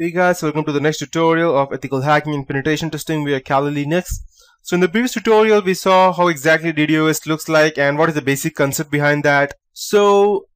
Hey guys, welcome to the next tutorial of ethical hacking and penetration testing via Kali Linux. So in the previous tutorial we saw how exactly DDoS looks like and what is the basic concept behind that. So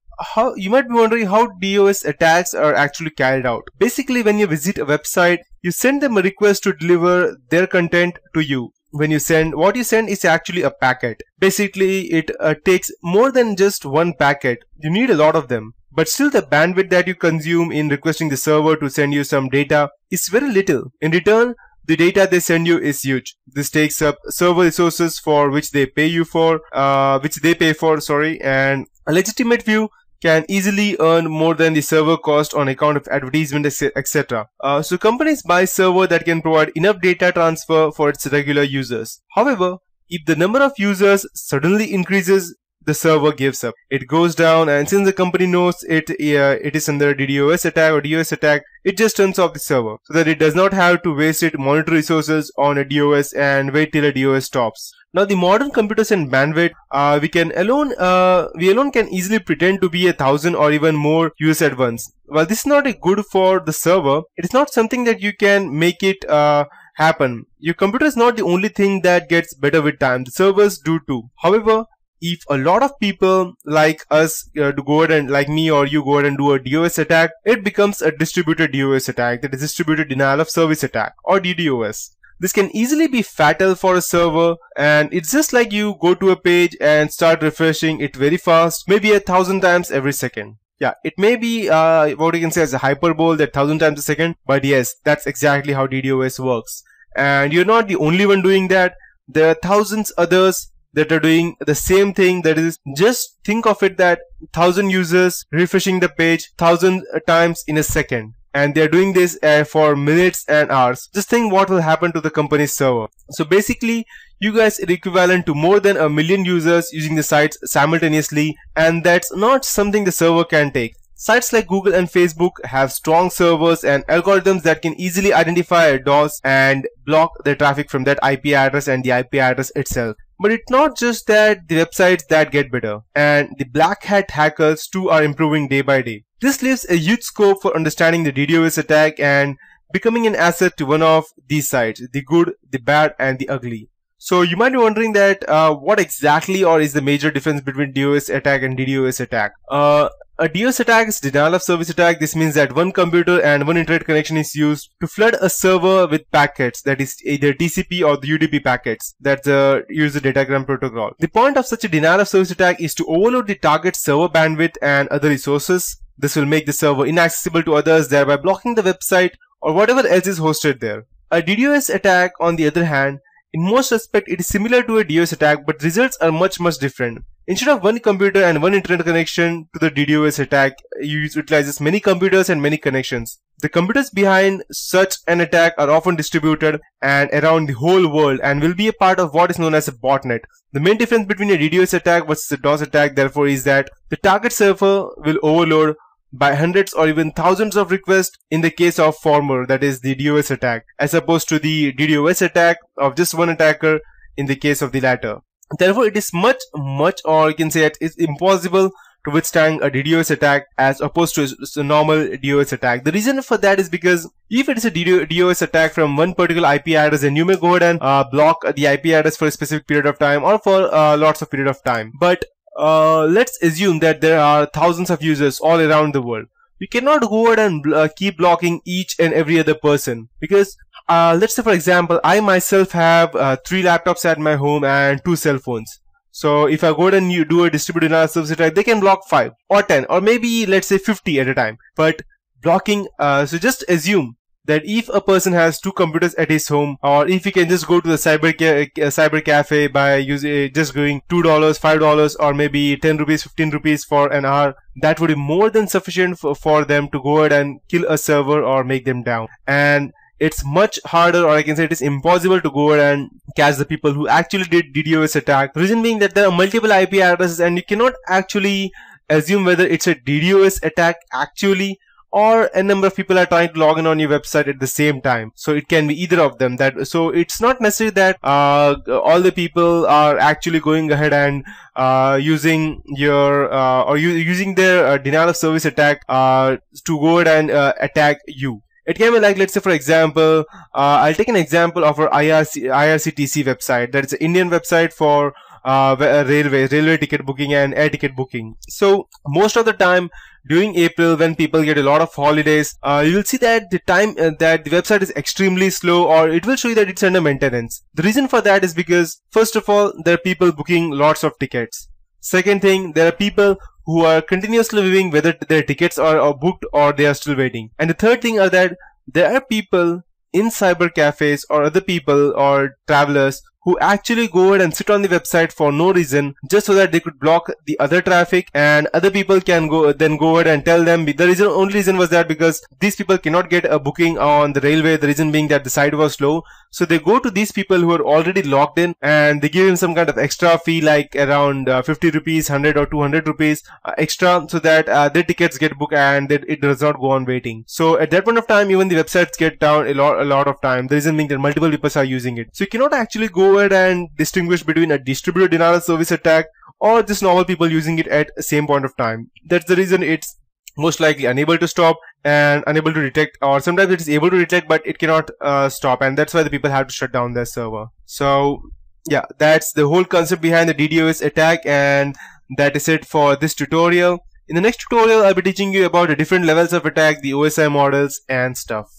you might be wondering how DDoS attacks are actually carried out. Basically, when you visit a website, you send them a request to deliver their content to you. When you send, what you send is actually a packet. Basically, it takes more than just one packet. You need a lot of them. But still, the bandwidth that you consume in requesting the server to send you some data is very little. In return, the data they send you is huge. This takes up server resources for which they pay for, and a legitimate view can easily earn more than the server cost on account of advertisement, etc. So companies buy server that can provide enough data transfer for its regular users. However, if the number of users suddenly increases, the server gives up. It goes down, and since the company knows it is under a DDoS attack or DoS attack, it just turns off the server so that it does not have to waste its monetary resources on a DOS and wait till a DOS stops. Now, the modern computers and bandwidth, we alone can easily pretend to be 1,000 or even more users at once. While this is not good for the server, it is not something that you can make it happen. Your computer is not the only thing that gets better with time. The servers do too. However, if a lot of people like us go ahead and like me or you go ahead and do a DOS attack, it becomes a distributed DOS attack, that is distributed denial of service attack, or DDoS. This can easily be fatal for a server, and it's just like you go to a page and start refreshing it very fast, maybe 1,000 times every second. Yeah, it may be what you can say as a hyperbole, that 1,000 times a second, but yes, that's exactly how DDoS works. And you're not the only one doing that. There are thousands others that are doing the same thing. That is, just think of it that 1,000 users refreshing the page 1,000 times in a second, and they're doing this for minutes and hours. Just think what will happen to the company's server. So basically, you guys are equivalent to more than 1 million users using the sites simultaneously, and that's not something the server can take. Sites like Google and Facebook have strong servers and algorithms that can easily identify a DoS and block the traffic from that IP address and the IP address itself. But it's not just that the websites that get better, and the black hat hackers too are improving day by day. This leaves a huge scope for understanding the DDoS attack and becoming an asset to one of these sites: the good, the bad, and the ugly. So you might be wondering that what exactly or is the major difference between DOS attack and DDoS attack? A DOS attack is denial of service attack. This means that one computer and one internet connection is used to flood a server with packets, that is either TCP or the UDP packets. That's the user datagram protocol. The point of such a denial of service attack is to overload the target server bandwidth and other resources. This will make the server inaccessible to others, thereby blocking the website or whatever else is hosted there. A DDoS attack, on the other hand, in most respects it is similar to a DOS attack, but results are much different. Instead of one computer and one internet connection to the DDoS attack, it utilizes many computers and many connections. The computers behind such an attack are often distributed and around the whole world and will be a part of what is known as a botnet. The main difference between a DDoS attack versus a DOS attack, therefore, is that the target server will overload by hundreds or even thousands of requests in the case of former, that is the DOS attack, as opposed to the DDoS attack of just one attacker in the case of the latter. Therefore, it is much, or you can say it is impossible to withstand a DDoS attack as opposed to a normal DOS attack. The reason for that is because if it is a DDoS attack from one particular IP address, then you may go ahead and block the IP address for a specific period of time or for lots of period of time. But let's assume that there are thousands of users all around the world. You cannot go ahead and keep blocking each and every other person, because let's say, for example, I myself have 3 laptops at my home and 2 cell phones. So if I go ahead and you do a distributed denial of service attack, they can block 5 or 10 or maybe let's say 50 at a time. But blocking, so just assume that if a person has 2 computers at his home, or if he can just go to the cyber cafe by just going $2, $5, or maybe 10 rupees, 15 rupees for an hour, that would be more than sufficient for them to go ahead and kill a server or make them down. And it's much harder, or I can say it is impossible, to go ahead and catch the people who actually did DDoS attack. The reason being that there are multiple IP addresses and you cannot actually assume whether it's a DDoS attack actually, or a number of people are trying to log in on your website at the same time. So it can be either of them. So it's not necessary that all the people are actually going ahead and using your using their denial of service attack to go ahead and attack you. It can be like, let's say for example, I'll take an example of our IRCTC website. That is an Indian website for railway ticket booking and air ticket booking. So most of the time during April, when people get a lot of holidays, you will see that the time that the website is extremely slow, or it will show you that it's under maintenance. The reason for that is because, first of all, there are people booking lots of tickets. Second thing, there are people who are continuously viewing whether their tickets are booked or they are still waiting. And the third thing are that there are people in cyber cafes or other people or travelers who actually go ahead and sit on the website for no reason, just so that they could block the other traffic, and other people can go ahead and tell them. The only reason was that because these people cannot get a booking on the railway, the reason being that the site was slow. So they go to these people who are already logged in, and they give him some kind of extra fee, like around 50 rupees, 100 or 200 rupees extra, so that their tickets get booked and it does not go on waiting. So at that point of time, even the websites get down a lot of time. The reason being that multiple people are using it. So you cannot actually go ahead and distinguish between a distributed denial of service attack or just normal people using it at the same point of time. That's the reason it's most likely unable to stop and unable to detect, or sometimes it is able to detect but it cannot stop, and that's why the people have to shut down their server. So yeah, that's the whole concept behind the DDoS attack, and that is it for this tutorial. In the next tutorial, I'll be teaching you about the different levels of attack, the OSI models and stuff.